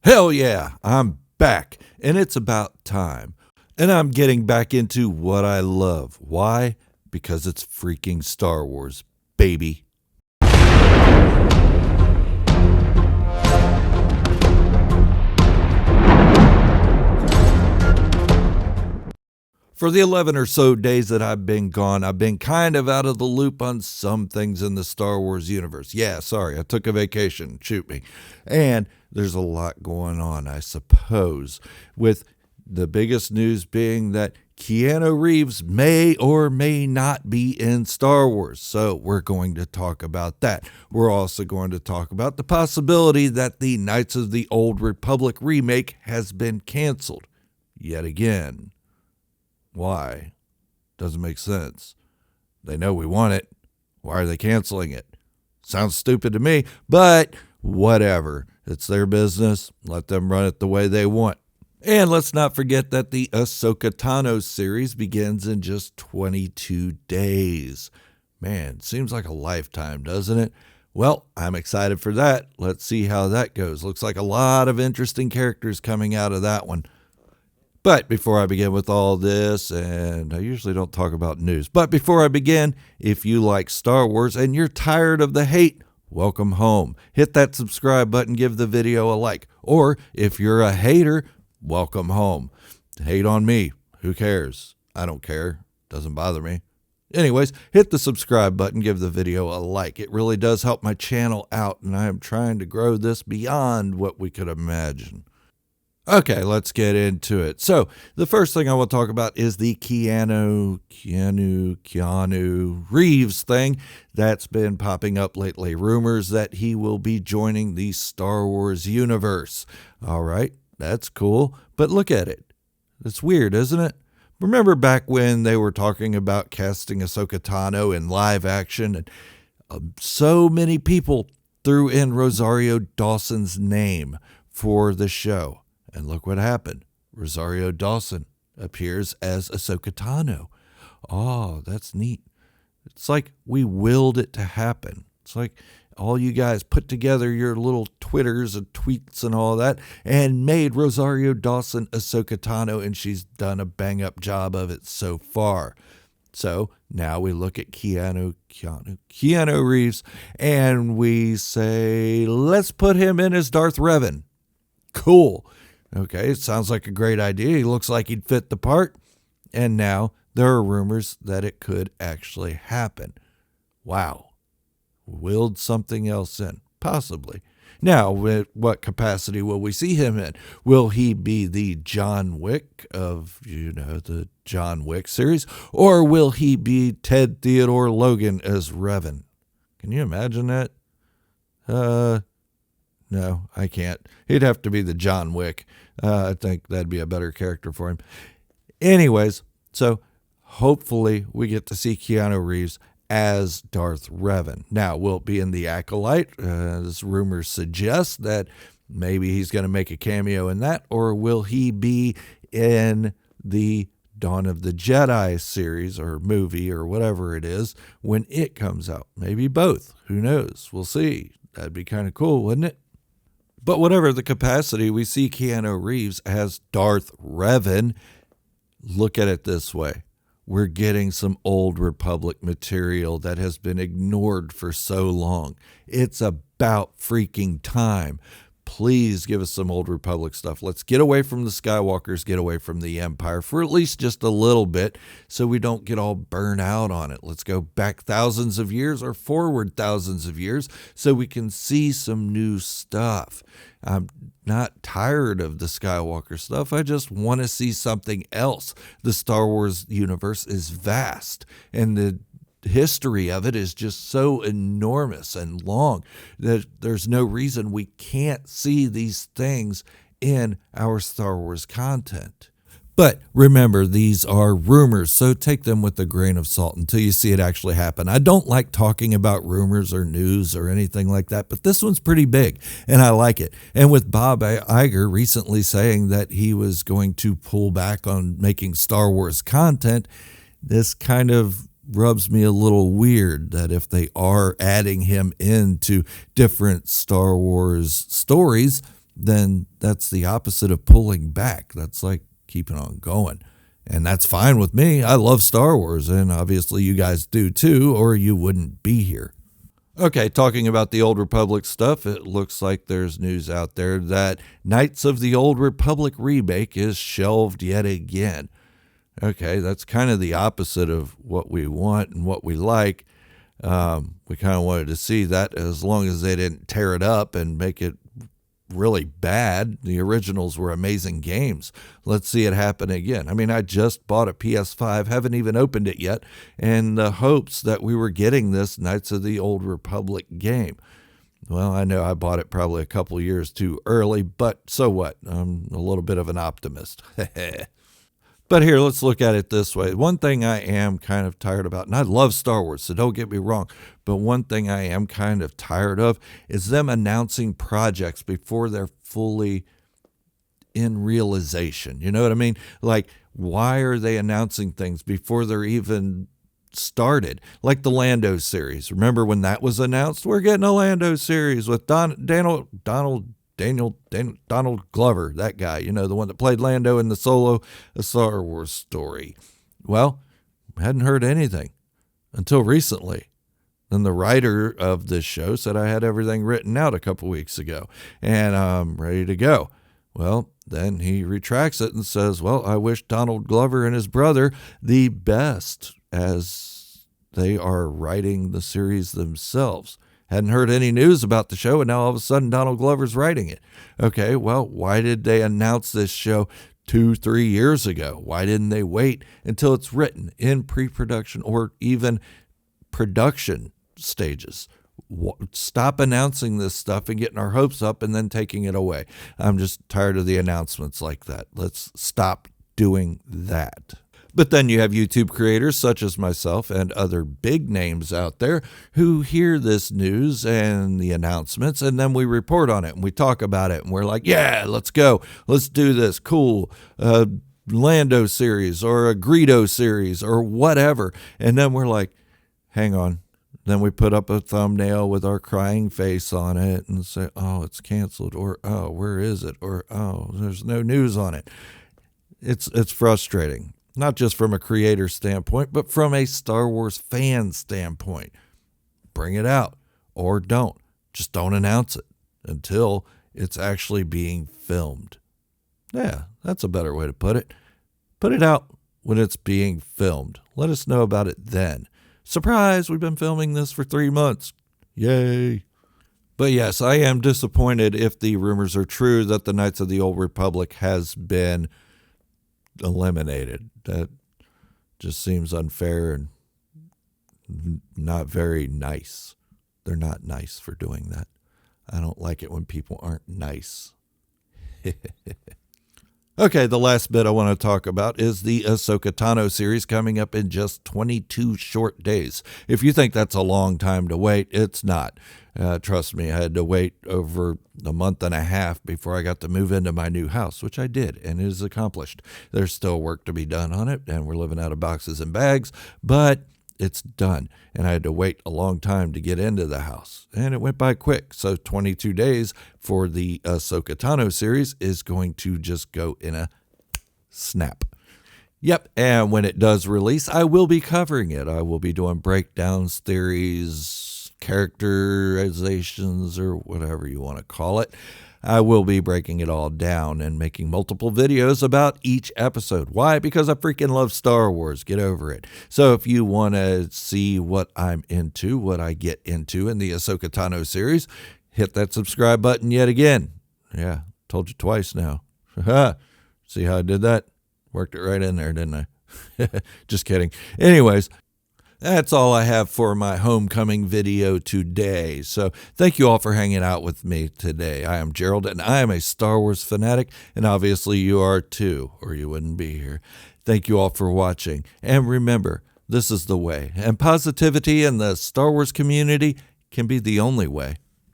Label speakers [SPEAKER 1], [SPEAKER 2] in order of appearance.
[SPEAKER 1] Hell yeah, I'm back, and it's about time. And I'm getting back into what I love. Why? Because it's freaking Star Wars, baby. For the 11 or so days that I've been gone, I've been kind of out of the loop on some things in the Star Wars universe. Yeah, sorry, I took a vacation. Shoot me. And there's a lot going on, I suppose, with the biggest news being that Keanu Reeves may or may not be in Star Wars. So we're going to talk about that. We're also going to talk about the possibility that the Knights of the Old Republic remake has been canceled yet again. Why? Doesn't make sense. They know we want it. Why are they canceling it? Sounds stupid to me, but whatever. It's their business. Let them run it the way they want. And let's not forget that the Ahsoka Tano series begins in just 22 days. Man, seems like a lifetime, doesn't it? Well, I'm excited for that. Let's see how that goes. Looks like a lot of interesting characters coming out of that one. But before I begin with all this, and I usually don't talk about news, but before I begin, if you like Star Wars and you're tired of the hate, welcome home. Hit that subscribe button, give the video a like. Or if you're a hater, welcome home. Hate on me. Who cares? I don't care. Doesn't bother me. Anyways, hit the subscribe button, give the video a like. It really does help my channel out, and I am trying to grow this beyond what we could imagine. Okay, let's get into it. So the first thing I want to talk about is the Keanu Reeves thing that's been popping up lately. Rumors that he will be joining the Star Wars universe. All right, that's cool, but look at it. It's weird, isn't it? Remember back when they were talking about casting Ahsoka Tano in live action, and so many people threw in Rosario Dawson's name for the show. And look what happened. Rosario Dawson appears as Ahsoka Tano. Oh, that's neat. It's like we willed it to happen. It's like all you guys put together your little Twitters and tweets and all that and made Rosario Dawson Ahsoka Tano, and she's done a bang-up job of it so far. So now we look at Keanu Reeves, and we say, let's put him in as Darth Revan. Cool. Okay, it sounds like a great idea. He looks like he'd fit the part. And now there are rumors that it could actually happen. Wow. Willed something else in. Possibly. Now, what capacity will we see him in? Will he be the John Wick of, the John Wick series? Or will he be Ted Theodore Logan as Revan? Can you imagine that? No, I can't. He'd have to be the John Wick. I think that'd be a better character for him. Anyways, so hopefully we get to see Keanu Reeves as Darth Revan. Now, will it be in the Acolyte? As rumors suggest that maybe he's going to make a cameo in that, or will he be in the Dawn of the Jedi series or movie or whatever it is when it comes out? Maybe both. Who knows? We'll see. That'd be kind of cool, wouldn't it? But whatever the capacity, we see Keanu Reeves as Darth Revan. Look at it this way. We're getting some old Republic material that has been ignored for so long. It's about freaking time. Please give us some old Republic stuff. Let's get away from the Skywalkers, get away from the Empire for at least just a little bit so we don't get all burnt out on it. Let's go back thousands of years or forward thousands of years so we can see some new stuff. I'm not tired of the Skywalker stuff. I just want to see something else. The Star Wars universe is vast, and the history of it is just so enormous and long that there's no reason we can't see these things in our Star Wars content. But remember, these are rumors, so take them with a grain of salt until you see it actually happen. I don't like talking about rumors or news or anything like that, but this one's pretty big, and I like it. And with Bob Iger recently saying that he was going to pull back on making Star Wars content, this kind of rubs me a little weird that if they are adding him into different Star Wars stories, then that's the opposite of pulling back. That's like keeping on going. And that's fine with me. I love Star Wars, and obviously you guys do too, or you wouldn't be here. Okay, talking about the Old Republic stuff, it looks like there's news out there that Knights of the Old Republic remake is shelved yet again. Okay, that's kind of the opposite of what we want and what we like. We kind of wanted to see that, as long as they didn't tear it up and make it really bad. The originals were amazing games. Let's see it happen again. I mean, I just bought a PS5, haven't even opened it yet, in the hopes that we were getting this Knights of the Old Republic game. Well, I know I bought it probably a couple years too early, but so what? I'm a little bit of an optimist. But here, let's look at it this way. One thing I am kind of tired about, and I love Star Wars, so don't get me wrong, but one thing I am kind of tired of is them announcing projects before they're fully in realization. You know what I mean? Like, why are they announcing things before they're even started? Like the Lando series. Remember when that was announced? We're getting a Lando series with Donald Glover, that guy, you know, the one that played Lando in the Solo, A Star Wars Story. Well, hadn't heard anything until recently. Then the writer of this show said I had everything written out a couple weeks ago, and I'm ready to go. Well, then he retracts it and says, well, I wish Donald Glover and his brother the best as they are writing the series themselves. Hadn't heard any news about the show, and now all of a sudden Donald Glover's writing it. Okay, well, why did they announce this show 2-3 years ago? Why didn't they wait until it's written in pre-production or even production stages? Stop announcing this stuff and getting our hopes up and then taking it away. I'm just tired of the announcements like that. Let's stop doing that. But then you have YouTube creators such as myself and other big names out there who hear this news and the announcements, and then we report on it and we talk about it and we're like, yeah, let's go. Let's do this. Cool. Lando series or a Greedo series or whatever. And then we're like, hang on. Then we put up a thumbnail with our crying face on it and say, oh, it's canceled, or, oh, where is it? Or, oh, there's no news on it. It's frustrating. Not just from a creator standpoint, but from a Star Wars fan standpoint. Bring it out or don't. Just don't announce it until it's actually being filmed. Yeah, that's a better way to put it. Put it out when it's being filmed. Let us know about it then. Surprise, we've been filming this for 3 months. Yay. But yes, I am disappointed if the rumors are true that the Knights of the Old Republic has been eliminated. That just seems unfair and not very nice. They're not nice for doing that. I don't like it when people aren't nice. Okay, the last bit I want to talk about is the Ahsoka Tano series coming up in just 22 short days. If you think that's a long time to wait, it's not. Trust me, I had to wait over a month and a half before I got to move into my new house, which I did, and it is accomplished. There's still work to be done on it, and we're living out of boxes and bags, but it's done. And I had to wait a long time to get into the house, and it went by quick. So 22 days for the Ahsoka Tano series is going to just go in a snap. Yep, and when it does release, I will be covering it. I will be doing breakdowns, theories, characterizations, or whatever you want to call it. I will be breaking it all down and making multiple videos about each episode. Why? Because I freaking love Star Wars. Get over it. So if you want to see what I'm into, what I get into in the Ahsoka Tano series, hit that subscribe button yet again. Yeah, told you twice now. See how I did that? Worked it right in there, didn't I? Just kidding. Anyways, that's all I have for my homecoming video today. So thank you all for hanging out with me today. I am Gerald, and I am a Star Wars fanatic, and obviously you are too, or you wouldn't be here. Thank you all for watching. And remember, this is the way. And positivity in the Star Wars community can be the only way.